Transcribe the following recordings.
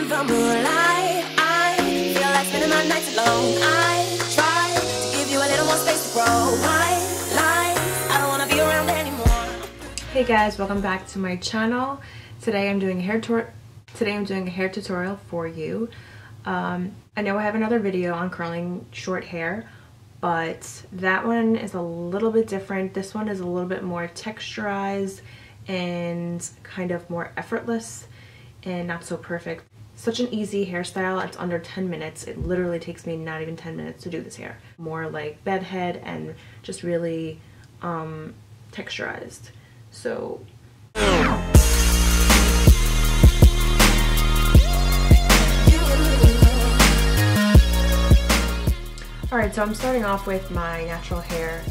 from moonlight. I feel like spending my nights alone. I try to give you a little more space to grow. My life, I don't want to be around anymore. Hey guys, welcome back to my channel. Today I'm doing a hair tutorial for you. I know I have another video on curling short hair, but that one is a little bit different. This one is a little bit more texturized and kind of more effortless and not so perfect. Such an easy hairstyle. It's under 10 minutes. It literally takes me not even 10 minutes to do this hair. More like bedhead and just really texturized. So alright, so I'm starting off with my natural hair,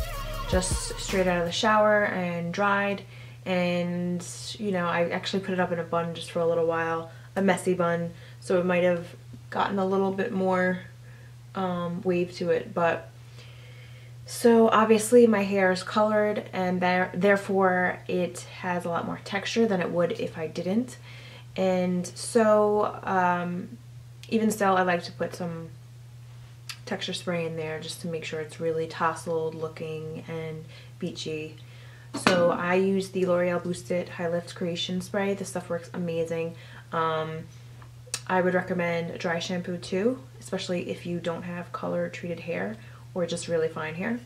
just straight out of the shower and dried. And you know, I actually put it up in a bun just for a little while, a messy bun, so it might have gotten a little bit more wave to it. But so obviously my hair is colored, and therefore it has a lot more texture than it would if I didn't. And so even still, I like to put some texture spray in there just to make sure it's really tousled looking and beachy. So I use the L'Oreal Boosted High Lift Creation Spray. This stuff works amazing. I would recommend a dry shampoo too, especially if you don't have color treated hair or just really fine hair.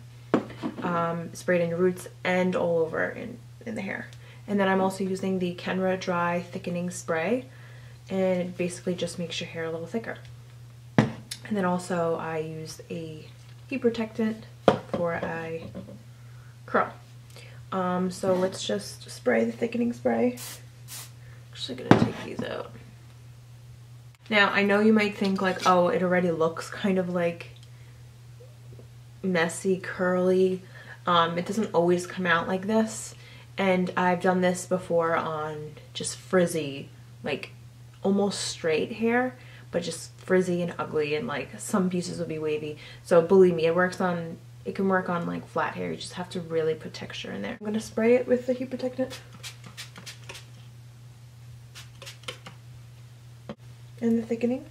Sprayed in your roots and all over in the hair. And then I'm also using the Kenra Dry Thickening Spray, and it basically just makes your hair a little thicker. And then also I use a heat protectant before I curl. So let's just spray the thickening spray. Actually gonna take these out. Now I know you might think like, oh, it already looks kind of like messy, curly. It doesn't always come out like this, and I've done this before on just frizzy, like almost straight hair, but just frizzy and ugly, and like some pieces will be wavy. So believe me, it can work on like flat hair. You just have to really put texture in there. I'm gonna spray it with the heat protectant and the thickening.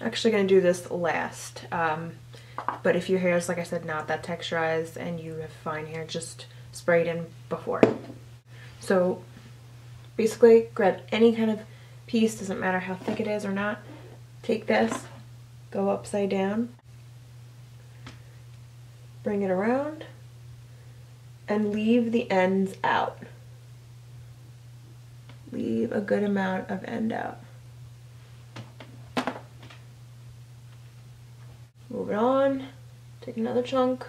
Actually gonna do this last, but if your hair is, like I said, not that texturized and you have fine hair, just spray it in before. So basically grab any kind of piece, doesn't matter how thick it is or not. Take this, go upside down, bring it around, and leave the ends out. Leave a good amount of end out. Move it on, take another chunk.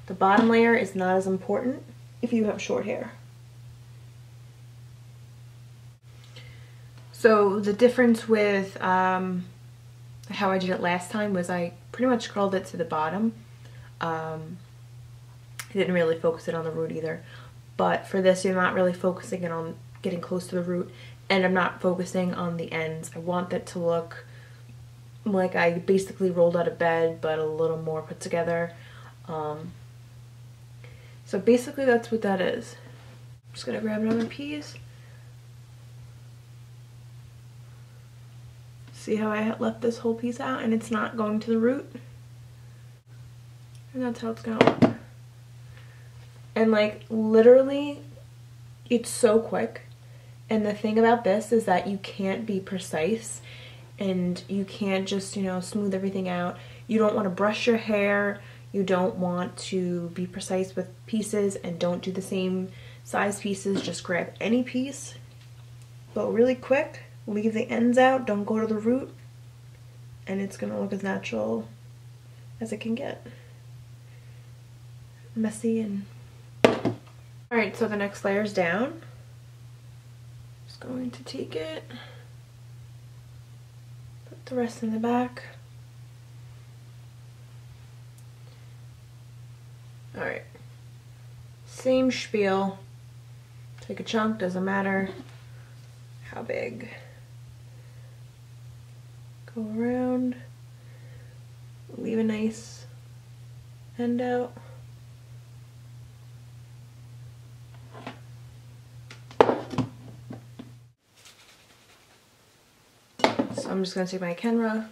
The bottom layer is not as important if you have short hair. So the difference with how I did it last time was I pretty much curled it to the bottom. I didn't really focus it on the root either. But for this, you're not really focusing it on getting close to the root, and I'm not focusing on the ends. I want that to look like I basically rolled out of bed, but a little more put together. So basically that's what that is. I'm just gonna grab another piece. See how I left this whole piece out and it's not going to the root? And that's how it's gonna look. And like literally, it's so quick. And the thing about this is that you can't be precise, and you can't just, you know, smooth everything out. You don't want to brush your hair. You don't want to be precise with pieces, and don't do the same size pieces. Just grab any piece, but really quick. Leave the ends out, don't go to the root, and it's gonna look as natural as it can get. Messy and... Alright, so the next layer is down. Just going to take it, put the rest in the back. Alright, same spiel. Take a chunk, doesn't matter how big. Go around, leave a nice end out. I'm just going to take my Kenra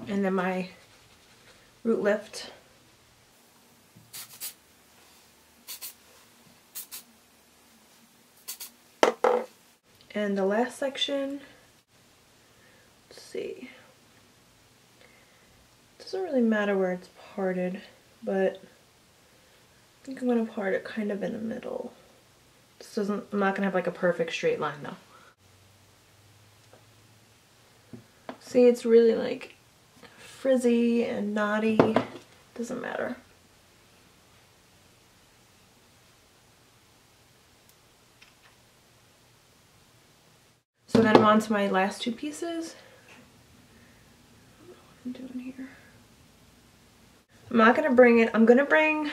and then my root lift. And the last section, let's see, it doesn't really matter where it's parted, but I think I'm going to part it kind of in the middle. This doesn't, I'm not going to have like a perfect straight line though. See, it's really like frizzy and knotty, doesn't matter. So then I'm on to my last two pieces. I don't know what I'm doing here. I'm not gonna bring it, I'm gonna bring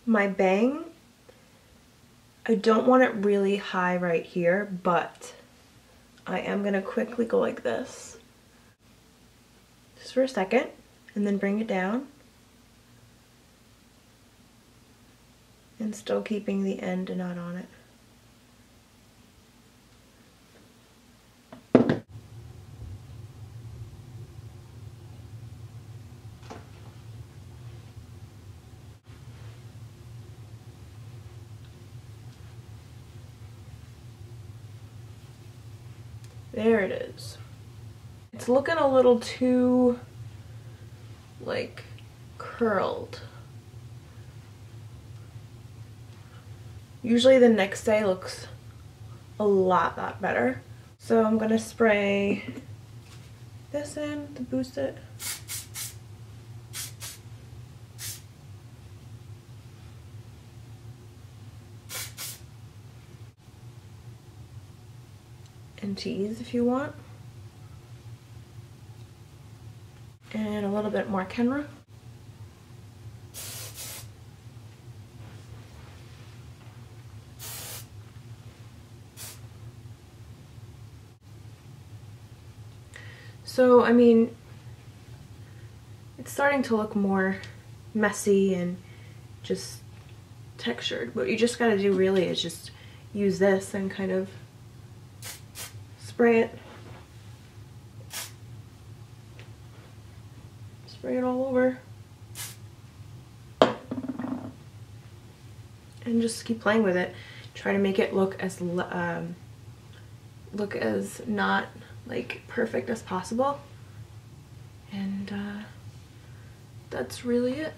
my bang. I don't want it really high right here, but I am gonna quickly go like this. Just for a second, and then bring it down. And still keeping the end knot on it. There it is. It's looking a little too, like, curled. Usually the next day looks a lot better. So I'm gonna spray this in to boost it. And tease if you want. And a little bit more Kenra. So, I mean, it's starting to look more messy and just textured. What you just gotta do really is just use this and kind of spray it. Spray it all over. And just keep playing with it. Try to make it look as not like perfect as possible. And that's really it.